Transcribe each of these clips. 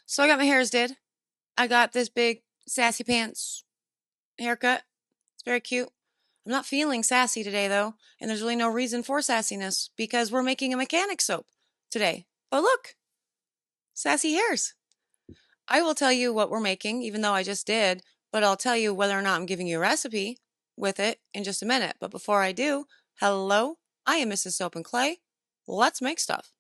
So I got my hairs did. I got this big sassy pants haircut. It's very cute. I'm not feeling sassy today though, and there's really no reason for sassiness because we're making a mechanic soap today. But look, sassy hairs. I will tell you what we're making, even though I just did, but I'll tell you whether or not I'm giving you a recipe with it in just a minute. But before I do, hello, I am Mrs. Soap and Clay. Let's make stuff.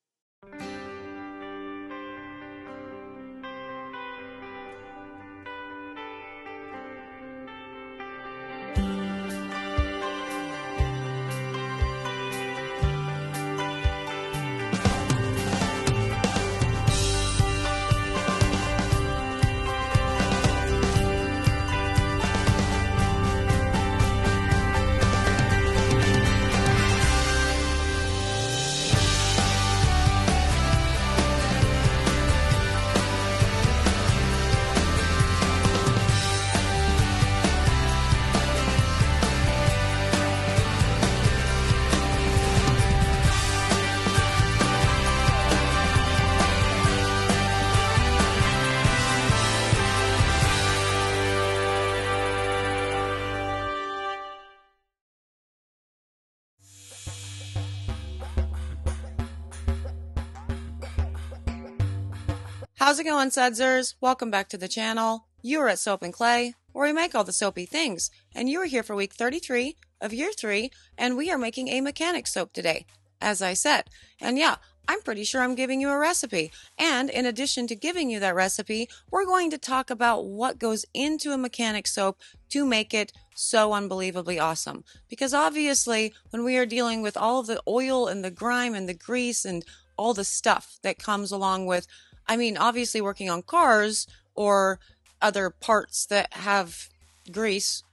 How's it going, Sudzers? Welcome back to the channel. You are at Soap and Clay, where we make all the soapy things, and you are here for week 33 of year 3, and we are making a mechanic soap today, as I said. And yeah, I'm pretty sure I'm giving you a recipe. And in addition to giving you that recipe, we're going to talk about what goes into a mechanic soap to make it so unbelievably awesome. Because obviously, when we are dealing with all of the oil and the grime and the grease and all the stuff that comes along with, obviously working on cars or other parts that have grease,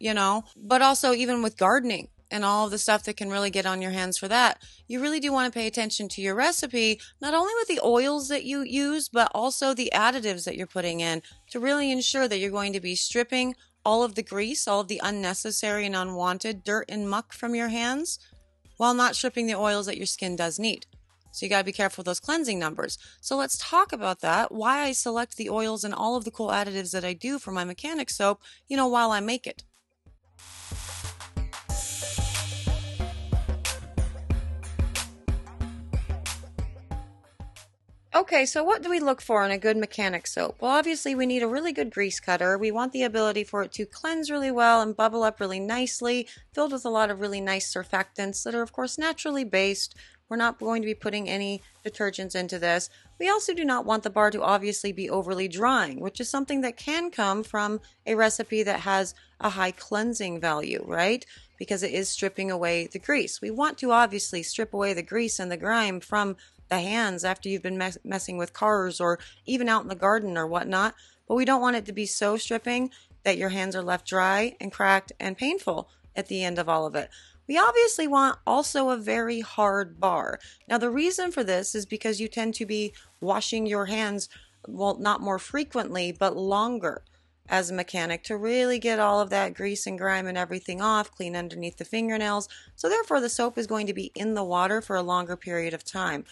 but also even with gardening and all of the stuff that can really get on your hands for that, you really do want to pay attention to your recipe, not only with the oils that you use, but also the additives that you're putting in to really ensure that you're going to be stripping all of the grease, all of the unnecessary and unwanted dirt and muck from your hands, while not stripping the oils that your skin does need. So you got to be careful with those cleansing numbers. So let's talk about that, why I select the oils and all of the cool additives that I do for my mechanic soap, while I make it. Okay, so what do we look for in a good mechanic soap? Well, obviously we need a really good grease cutter. We want the ability for it to cleanse really well and bubble up really nicely, filled with a lot of really nice surfactants that are of course naturally based. We're not going to be putting any detergents into this. We also do not want the bar to obviously be overly drying, which is something that can come from a recipe that has a high cleansing value, right? Because it is stripping away the grease. We want to obviously strip away the grease and the grime from the hands after you've been messing with cars or even out in the garden or whatnot, but we don't want it to be so stripping that your hands are left dry and cracked and painful at the end of all of it. We obviously want also a very hard bar. Now the reason for this is because you tend to be washing your hands, well, not more frequently, but longer as a mechanic to really get all of that grease and grime and everything off, clean underneath the fingernails. So therefore the soap is going to be in the water for a longer period of time.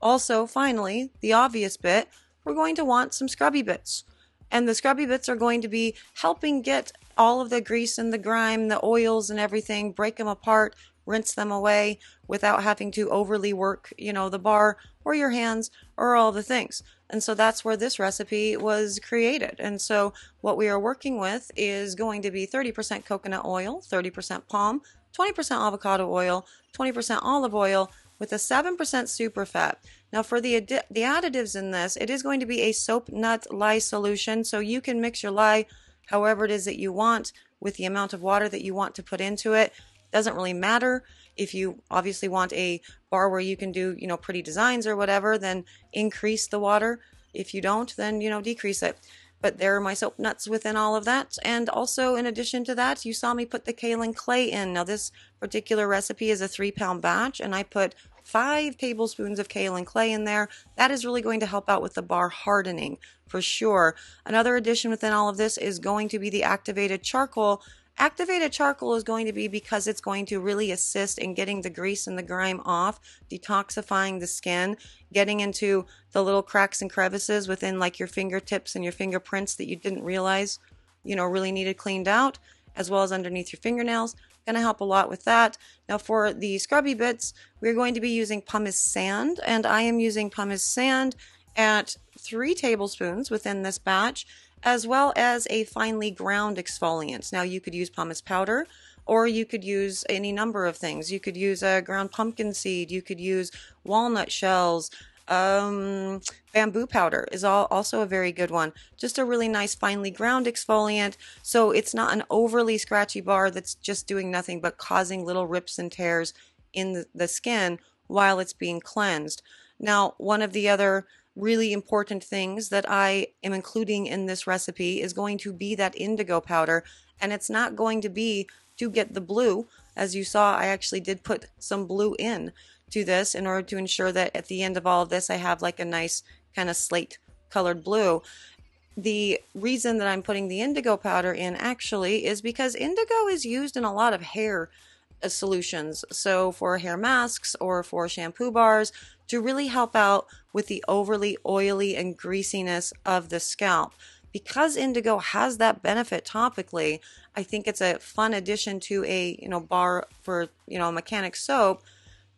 Also, finally, the obvious bit, we're going to want some scrubby bits. And the scrubby bits are going to be helping get all of the grease and the grime, the oils and everything, break them apart, rinse them away without having to overly work, the bar or your hands or all the things. And so that's where this recipe was created. And so what we are working with is going to be 30% coconut oil, 30% palm, 20% avocado oil, 20% olive oil, with a 7% super fat. Now for the additives in this, it is going to be a soap nut lye solution, so you can mix your lye however it is that you want with the amount of water that you want to put into it. Doesn't really matter. If you obviously want a bar where you can do, pretty designs or whatever, then increase the water. If you don't, then, decrease it. But there are my soap nuts within all of that. And also, in addition to that, you saw me put the kaolin clay in. Now, this particular recipe is a 3-pound batch, and I put 5 tablespoons of kaolin clay in there. That is really going to help out with the bar hardening for sure. Another addition within all of this is going to be the activated charcoal Activated charcoal is going to be because it's going to really assist in getting the grease and the grime off, detoxifying the skin, getting into the little cracks and crevices within like your fingertips and your fingerprints that you didn't realize, really needed cleaned out, as well as underneath your fingernails. Going to help a lot with that. Now for the scrubby bits, we're going to be using pumice sand, and I am using pumice sand at 3 tablespoons within this batch, as well as a finely ground exfoliant. Now you could use pumice powder, or you could use any number of things. You could use a ground pumpkin seed, you could use walnut shells, bamboo powder is also a very good one. Just a really nice finely ground exfoliant, so it's not an overly scratchy bar that's just doing nothing but causing little rips and tears in the skin while it's being cleansed. Now, one of the other really important things that I am including in this recipe is going to be that indigo powder, and it's not going to be to get the blue. As you saw, I actually did put some blue in to this in order to ensure that at the end of all of this I have like a nice kind of slate colored blue. The reason that I'm putting the indigo powder in actually is because indigo is used in a lot of hair solutions, so for hair masks or for shampoo bars, to really help out with the overly oily and greasiness of the scalp. Because indigo has that benefit topically, I think it's a fun addition to a bar for mechanic soap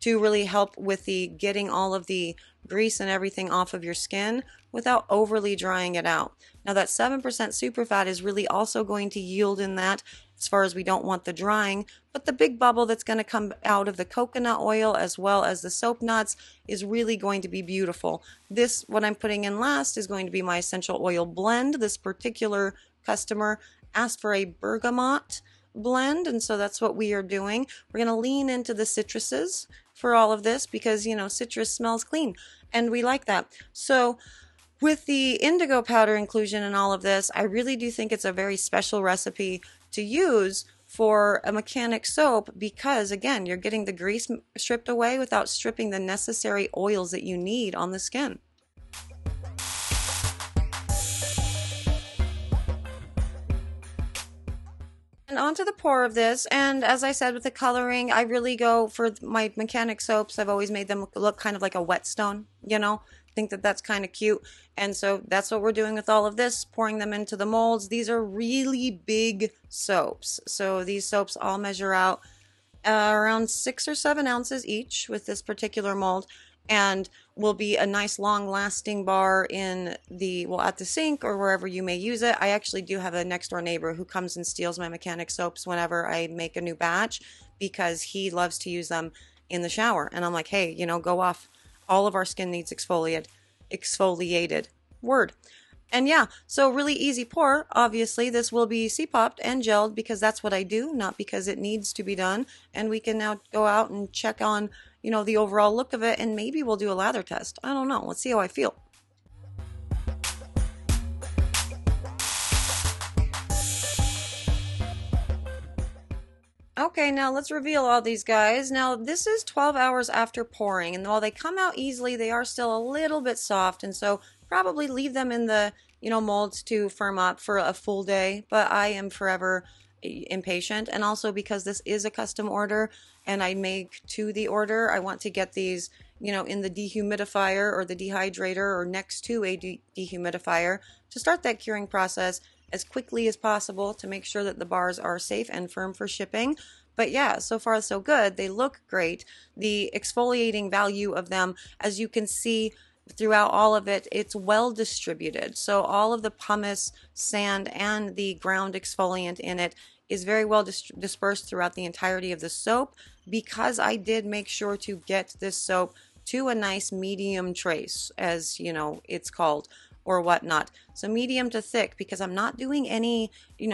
to really help with the getting all of the grease and everything off of your skin without overly drying it out. Now that 7% superfat is really also going to yield in that, as far as we don't want the drying, but the big bubble that's going to come out of the coconut oil as well as the soap nuts is really going to be beautiful. This, what I'm putting in last, is going to be my essential oil blend. This particular customer asked for a bergamot blend, and so that's what we are doing. We're going to lean into the citruses for all of this because citrus smells clean and we like that. So with the indigo powder inclusion in all of this, I really do think it's a very special recipe to use for a mechanic soap because, again, you're getting the grease stripped away without stripping the necessary oils that you need on the skin. And onto the pour of this, and as I said with the coloring, I really go for my mechanic soaps. I've always made them look kind of like a whetstone, think that that's kind of cute, and so that's what we're doing with all of this, pouring them into the molds. These are really big soaps, so these soaps all measure out around 6 or 7 ounces each with this particular mold, and will be a nice long lasting bar in at the sink or wherever you may use it. I actually do have a next door neighbor who comes and steals my mechanic soaps whenever I make a new batch because he loves to use them in the shower, and I'm like, hey, go off. All of our skin needs exfoliated. Word. And yeah, so really easy pour. Obviously, this will be C-popped and gelled because that's what I do, not because it needs to be done. And we can now go out and check on, the overall look of it, and maybe we'll do a lather test. I don't know. Let's see how I feel. Okay, now let's reveal all these guys. Now this is 12 hours after pouring, and while they come out easily, they are still a little bit soft, and so probably leave them in the molds to firm up for a full day. But I am forever impatient, and also because this is a custom order and I make to the order, I want to get these in the dehumidifier or the dehydrator or next to a dehumidifier to start that curing process as quickly as possible to make sure that the bars are safe and firm for shipping. But yeah, so far so good. They look great. The exfoliating value of them, as you can see throughout all of it, it's well distributed. So all of the pumice, sand, and the ground exfoliant in it is very well dispersed throughout the entirety of the soap, because I did make sure to get this soap to a nice medium trace, as it's called, or whatnot. So medium to thick, because I'm not doing any,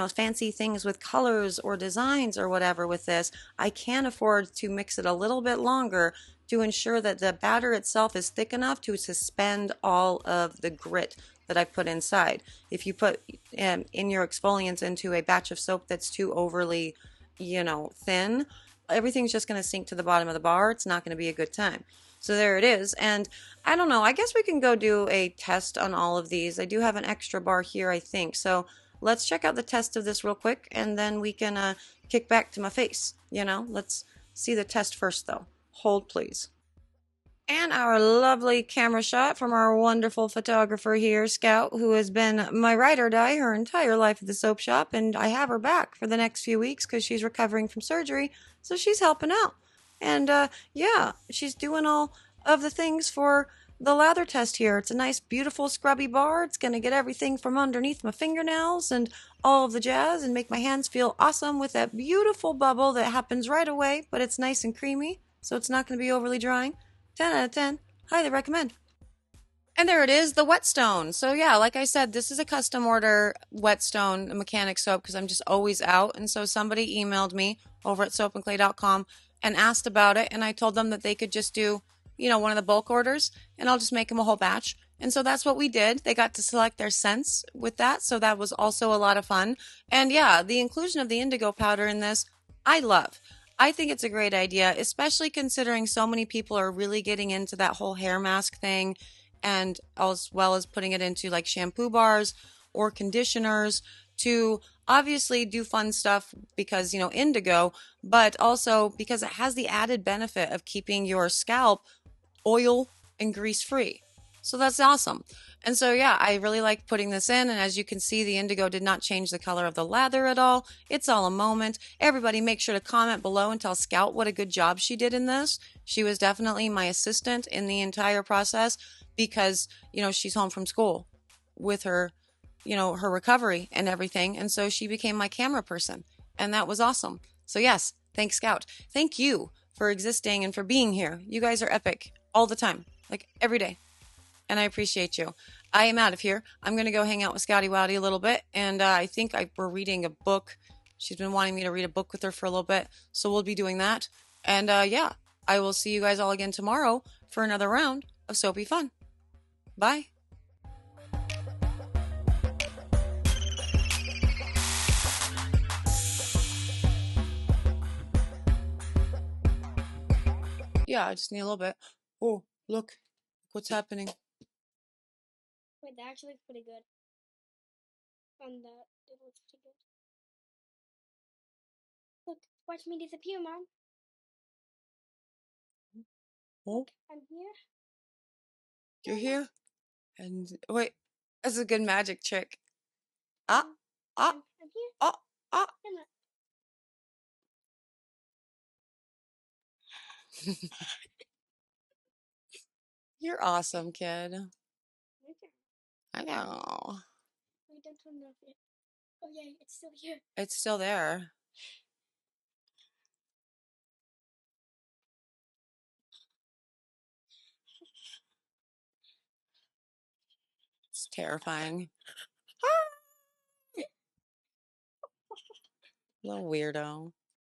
fancy things with colors or designs or whatever with this. I can afford to mix it a little bit longer to ensure that the batter itself is thick enough to suspend all of the grit that I put inside. If you put in your exfoliants into a batch of soap that's too overly, thin, everything's just going to sink to the bottom of the bar. It's not going to be a good time. So there it is. And I don't know, I guess we can go do a test on all of these. I do have an extra bar here, I think. So let's check out the test of this real quick and then we can kick back to my face. Let's see the test first though. Hold please. And our lovely camera shot from our wonderful photographer here, Scout, who has been my ride or die her entire life at the soap shop. And I have her back for the next few weeks because she's recovering from surgery. So she's helping out. And yeah, she's doing all of the things for the lather test here. It's a nice, beautiful, scrubby bar. It's going to get everything from underneath my fingernails and all of the jazz and make my hands feel awesome with that beautiful bubble that happens right away, but it's nice and creamy, so it's not going to be overly drying. 10 out of 10. Highly recommend. And there it is, the whetstone. So yeah, like I said, this is a custom order whetstone mechanic soap because I'm just always out. And so somebody emailed me over at soapandclay.com and asked about it. And I told them that they could just do, one of the bulk orders and I'll just make them a whole batch. And so that's what we did. They got to select their scents with that. So that was also a lot of fun. And yeah, the inclusion of the indigo powder in this, I love. I think it's a great idea, especially considering so many people are really getting into that whole hair mask thing and as well as putting it into like shampoo bars or conditioners to obviously do fun stuff because, indigo, but also because it has the added benefit of keeping your scalp oil and grease free. So that's awesome. And so, yeah, I really like putting this in. And as you can see, the indigo did not change the color of the lather at all. It's all a moment. Everybody make sure to comment below and tell Scout what a good job she did in this. She was definitely my assistant in the entire process because, she's home from school with her, her recovery and everything. And so she became my camera person. And that was awesome. So, yes, thanks, Scout. Thank you for existing and for being here. You guys are epic all the time, like every day. And I appreciate you. I am out of here. I'm going to go hang out with Scotty Wowdy a little bit. And I think we're reading a book. She's been wanting me to read a book with her for a little bit. So we'll be doing that. And yeah, I will see you guys all again tomorrow for another round of Soapy Fun. Bye. Yeah, I just need a little bit. Oh, look what's happening. Wait, that actually looks pretty good. And that it looks pretty good. Look, watch me disappear, Mom. Oh, I'm here. you're here? And wait, that's a good magic trick. Ah, ah, I'm here. ah, ah. You're awesome, kid. I know. Wait, don't turn it off yet. Oh yeah, it's still here. It's still there. It's terrifying. Little weirdo.